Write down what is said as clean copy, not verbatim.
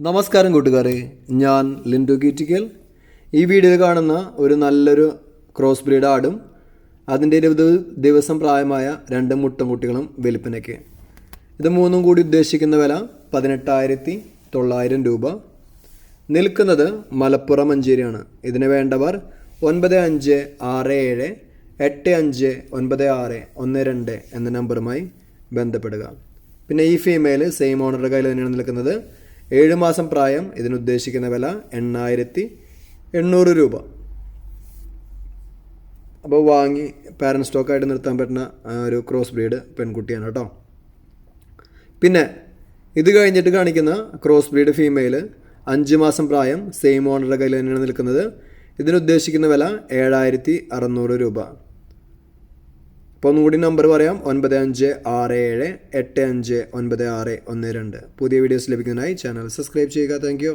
നമസ്കാരം കൂട്ടുകാരെ, ഞാൻ ലിൻഡു കീറ്റിക്കൽ. ഈ വീഡിയോയിൽ കാണുന്ന ഒരു നല്ലൊരു ക്രോസ് ബ്രീഡ് ആടും അതിൻ്റെ 20 ദിവസം പ്രായമായ 2 മുട്ടൻകുട്ടികളും വിൽപ്പനയ്ക്ക്. ഇത് മൂന്നും കൂടി ഉദ്ദേശിക്കുന്ന വില 18,900 രൂപ. നിൽക്കുന്നത് മലപ്പുറം മഞ്ചേരിയാണ്. ഇതിന് വേണ്ടവർ 9567859612 എന്ന നമ്പറുമായി ബന്ധപ്പെടുക. പിന്നെ ഈ ഫീമെയിൽ സെയിം ഓണറുടെ കയ്യിൽ തന്നെയാണ് നിൽക്കുന്നത്. 7 മാസം പ്രായം. ഇതിനുദ്ദേശിക്കുന്ന വില 8,800 രൂപ. അപ്പോൾ വാങ്ങി പാരൻറ്റ് സ്റ്റോക്കായിട്ട് നിർത്താൻ പറ്റുന്ന ഒരു ക്രോസ് ബ്രീഡ് പെൺകുട്ടിയാണ് കേട്ടോ. പിന്നെ ഇത് കഴിഞ്ഞിട്ട് കാണിക്കുന്ന ക്രോസ് ബ്രീഡ് ഫീമെയിൽ 5 മാസം പ്രായം. സെയിം ഓണറുടെ കയ്യിൽ തന്നെയാണ് നിൽക്കുന്നത്. ഇതിനുദ്ദേശിക്കുന്ന വില 7,600 രൂപ. അപ്പോൾ ഒന്നുകൂടി നമ്പർ പറയാം: 9567859612. പുതിയ വീഡിയോസ് ലഭിക്കുന്നതിനായി ചാനൽ സബ്സ്ക്രൈബ് ചെയ്യുക. Thank you.